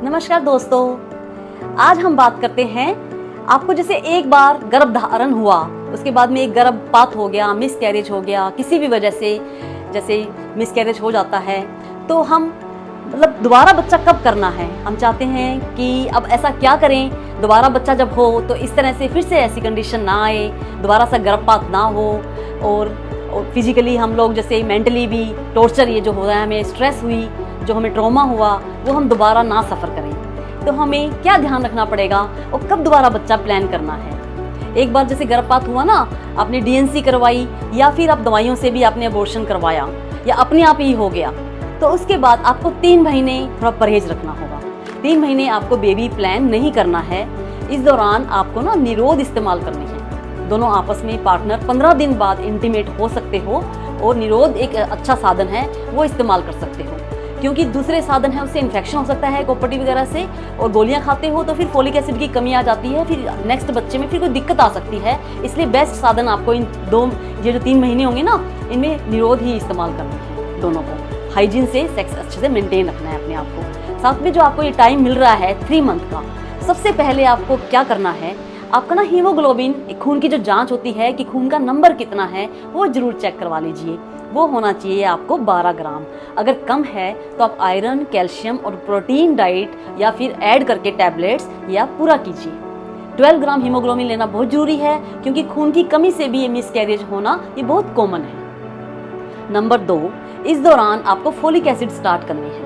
नमस्कार दोस्तों, आज हम बात करते हैं आपको जैसे एक बार गर्भधारण हुआ, उसके बाद में एक गर्भपात हो गया, मिसकैरेज हो गया, किसी भी वजह से जैसे मिसकैरेज हो जाता है, तो हम मतलब दोबारा बच्चा कब करना है, हम चाहते हैं कि अब ऐसा क्या करें दोबारा बच्चा जब हो तो इस तरह से फिर से ऐसी कंडीशन ना आए, दोबारा सा गर्भपात ना हो और फिजिकली हम लोग जैसे मेंटली भी टॉर्चर ये जो हो रहा है, हमें स्ट्रेस हुई, जो हमें ट्रॉमा हुआ, वो हम दोबारा ना सफ़र करें। तो हमें क्या ध्यान रखना पड़ेगा और कब दोबारा बच्चा प्लान करना है। एक बार जैसे गर्भपात हुआ ना, आपने डीएनसी करवाई या फिर आप दवाइयों से भी आपने अबॉर्शन करवाया या अपने आप ही हो गया, तो उसके बाद आपको 3 महीने थोड़ा परहेज रखना होगा। 3 महीने आपको बेबी प्लान नहीं करना है। इस दौरान आपको ना निरोध इस्तेमाल करनी है। दोनों आपस में पार्टनर 15 दिन बाद इंटीमेट हो सकते हो और निरोध एक अच्छा साधन है, वो इस्तेमाल कर सकते हो, क्योंकि दूसरे साधन है उससे इन्फेक्शन हो सकता है कॉपर्टी वगैरह से, और गोलियां खाते हो तो फिर फोलिक एसिड की कमी आ जाती है, फिर नेक्स्ट बच्चे में फिर कोई दिक्कत आ सकती है। इसलिए बेस्ट साधन आपको इन ये जो 3 महीने होंगे ना, इनमें निरोध ही इस्तेमाल करना है। दोनों को हाइजीन से सेक्स अच्छे से मेंटेन रखना है अपने आप को। साथ में जो आपको ये टाइम मिल रहा है 3 मंथ का, सबसे पहले आपको क्या करना है, आपका ना हीमोग्लोबिन खून की जो जांच होती है कि खून का नंबर कितना है, वो जरूर चेक करवा लीजिए। वो होना चाहिए आपको 12 ग्राम। अगर कम है तो आप आयरन, कैल्शियम और प्रोटीन डाइट या फिर ऐड करके टैबलेट्स या पूरा कीजिए। 12 ग्राम हीमोग्लोबिन लेना बहुत जरूरी है, क्योंकि खून की कमी से भी ये मिसकैरेज होना ये बहुत कॉमन है। नंबर 2, इस दौरान आपको फोलिक एसिड स्टार्ट करनी है।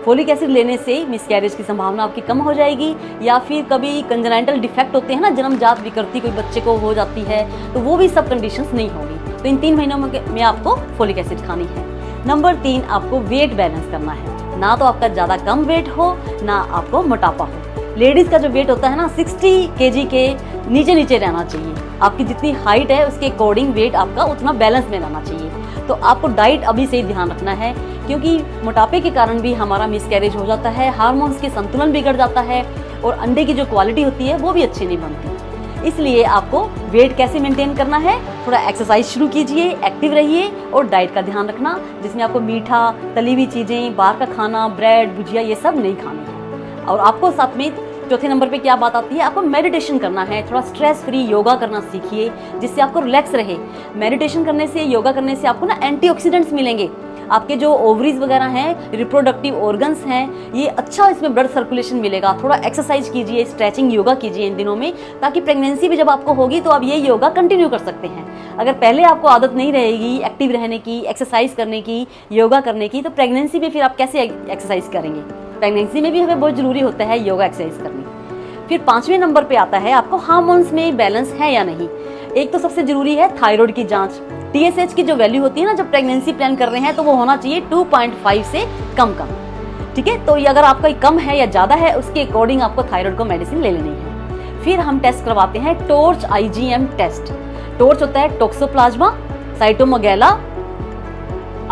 फोलिक एसिड लेने से मिसकैरेज की संभावना आपकी कम हो जाएगी, या फिर कभी कंजेनाइटल डिफेक्ट होते हैं ना, जन्मजात विकृति कोई बच्चे को हो जाती है, तो वो भी सब कंडीशंस नहीं होगी। तो इन 3 महीनों में आपको फोलिक एसिड खानी है। नंबर 3, आपको वेट बैलेंस करना है। ना तो आपका ज़्यादा कम वेट हो, ना आपको मोटापा हो। लेडीज़ का जो वेट होता है ना 60 kg के नीचे रहना चाहिए। आपकी जितनी हाइट है उसके अकॉर्डिंग वेट आपका उतना बैलेंस में रहना चाहिए। तो आपको डाइट अभी से ही ध्यान रखना है, क्योंकि मोटापे के कारण भी हमारा मिसकैरेज हो जाता है, हार्मोन्स के संतुलन बिगड़ जाता है और अंडे की जो क्वालिटी होती है वो भी अच्छी नहीं बनती। इसलिए आपको वेट कैसे मेंटेन करना है, थोड़ा एक्सरसाइज शुरू कीजिए, एक्टिव रहिए और डाइट का ध्यान रखना, जिसमें आपको मीठा, तली हुई चीज़ें, बाहर का खाना, ब्रेड, भुजिया, ये सब नहीं खानी है। और आपको साथ में चौथे नंबर पे क्या बात आती है, आपको मेडिटेशन करना है। थोड़ा स्ट्रेस फ्री योगा करना सीखिए, जिससे आपको रिलैक्स रहे। मेडिटेशन करने से, योगा करने से आपको ना एंटीऑक्सीडेंट्स मिलेंगे। आपके जो ओवरीज वगैरह हैं, रिप्रोडक्टिव ऑर्गन्स हैं, ये अच्छा इसमें ब्लड सर्कुलेशन मिलेगा। थोड़ा एक्सरसाइज कीजिए, स्ट्रेचिंग योगा कीजिए इन दिनों में, ताकि प्रेगनेंसी भी जब आपको होगी तो आप ये योगा कंटिन्यू कर सकते हैं। अगर पहले आपको आदत नहीं रहेगी एक्टिव रहने की, एक्सरसाइज करने की, योगा करने की, तो प्रेगनेंसी में फिर आप कैसे एक्सरसाइज करेंगे। प्रेगनेंसी में भी हमें बहुत जरूरी होता है योगा एक्सरसाइज करनी। फिर 5वें नंबर पे आता है आपको हार्मोन्स में बैलेंस है या नहीं। एक तो सबसे जरूरी है थायराइड की जांच। TSH की जो वैल्यू होती है ना, जब प्रेगनेंसी प्लान कर रहे हैं तो वो होना चाहिए 2.5 से कम। ठीक है, तो ये अगर आपका कम है या ज़्यादा है, उसके अकॉर्डिंग आपको थायराइड को मेडिसिन ले लेनी है। फिर हम टेस्ट करवाते हैं टॉर्च IgM टेस्ट। टॉर्च होता है टॉक्सोप्लाज्मा, साइटोमेगाला,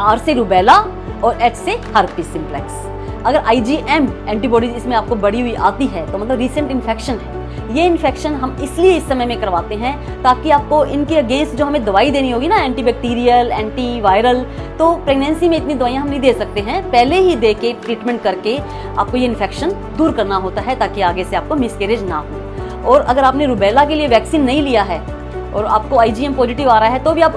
R से रूबेला और H से हर्पिस सिम्प्लेक्स। अगर IgM एंटीबॉडीज इसमें आपको बढ़ी हुई आती है तो मतलब रीसेंट इन्फेक्शन है। ये इन्फेक्शन हम इसलिए इस समय में करवाते हैं ताकि आपको इनके अगेंस्ट जो हमें दवाई देनी होगी ना, एंटीबैक्टीरियल, एंटीवायरल, तो प्रेगनेंसी में इतनी दवाइयाँ हम नहीं दे सकते हैं। पहले ही दे के ट्रीटमेंट करके आपको ये इन्फेक्शन दूर करना होता है, ताकि आगे से आपको मिसकैरेज ना हो। और अगर आपने रूबेला के लिए वैक्सीन नहीं लिया है और आपको IgM पॉजिटिव आ रहा है, तो भी आप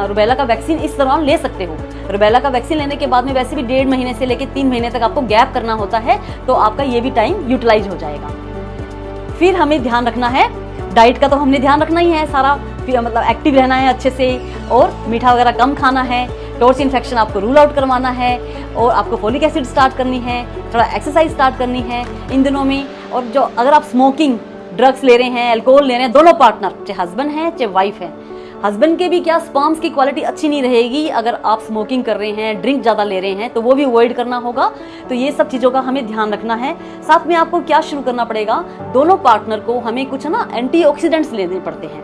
रूबेला का वैक्सीन इस दौरान ले सकते हो। रूबेला का वैक्सीन लेने के बाद में वैसे भी 1.5 महीने से लेकर 3 महीने तक आपको गैप करना होता है, तो आपका ये भी टाइम यूटिलाइज हो जाएगा। फिर हमें ध्यान रखना है डाइट का, तो हमने ध्यान रखना ही है सारा, फिर मतलब एक्टिव रहना है अच्छे से और मीठा वगैरह कम खाना है। टॉर्च इन्फेक्शन आपको रूल आउट करवाना है और आपको फोलिक एसिड स्टार्ट करनी है, थोड़ा एक्सरसाइज स्टार्ट करनी है इन दिनों में। और जो अगर आप स्मोकिंग, ड्रग्स ले रहे हैं, अल्कोहल ले रहे हैं, दोनों पार्टनर, चाहे हस्बैंड है चाहे वाइफ है, हस्बैंड के भी क्या स्पर्म्स की क्वालिटी अच्छी नहीं रहेगी अगर आप स्मोकिंग कर रहे हैं, ड्रिंक ज़्यादा ले रहे हैं, तो वो भी अवॉइड करना होगा। तो ये सब चीज़ों का हमें ध्यान रखना है। साथ में आपको क्या शुरू करना पड़ेगा, दोनों पार्टनर को हमें कुछ ना एंटीऑक्सीडेंट्स लेने पड़ते हैं,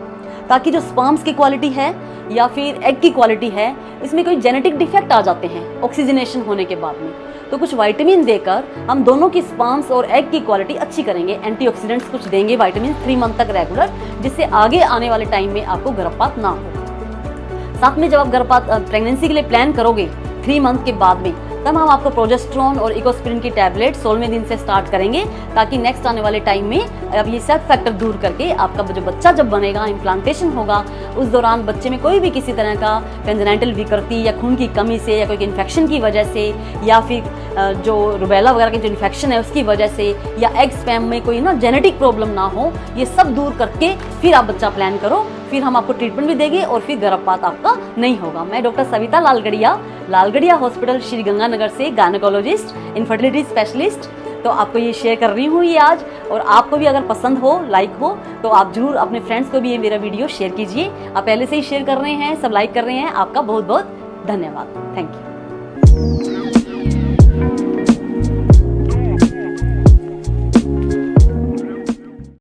ताकि जो स्पर्म्स की क्वालिटी है या फिर एग की क्वालिटी है, इसमें कोई जेनेटिक डिफेक्ट आ जाते हैं ऑक्सीजनेशन होने के बाद में, तो कुछ विटामिन देकर हम दोनों की स्पर्म्स और एग की क्वालिटी अच्छी करेंगे। एंटीऑक्सीडेंट्स कुछ देंगे विटामिन 3 मंथ तक रेगुलर, जिससे आगे आने वाले टाइम में आपको गर्भपात ना हो। साथ में जब आप गर्भपात प्रेगनेंसी के लिए प्लान करोगे 3 मंथ के बाद में, तब हम आपको प्रोजेस्टेरोन और इकोस्प्रिन की टैबलेट 16वें दिन से स्टार्ट करेंगे, ताकि नेक्स्ट आने वाले टाइम में अब ये सब फैक्टर दूर करके आपका जो बच्चा जब बनेगा, इम्प्लांटेशन होगा, उस दौरान बच्चे में कोई भी किसी तरह का कंजेनाइटल विकृति या खून की कमी से या कोई इन्फेक्शन की वजह से या फिर जो रुबेला वगैरह की जो इन्फेक्शन है उसकी वजह से या एग स्पैम में कोई जेनेटिक प्रॉब्लम ना हो, ये सब दूर करके फिर आप बच्चा प्लान करो। फिर हम आपको ट्रीटमेंट भी देंगे और फिर गर्भपात आपका नहीं होगा। मैं डॉक्टर सविता लालगढ़िया हॉस्पिटल श्री गंगानगर से गायनेकोलॉजिस्ट, इनफर्टिलिटी स्पेशलिस्ट। तो आपको ये शेयर कर रही हूँ ये आज, और आपको भी अगर पसंद हो, लाइक हो, तो आप जरूर अपने फ्रेंड्स को भी ये मेरा वीडियो शेयर कीजिए। आप पहले से ही शेयर कर रहे हैं, सब लाइक कर रहे हैं, आपका बहुत बहुत धन्यवाद। Thank you.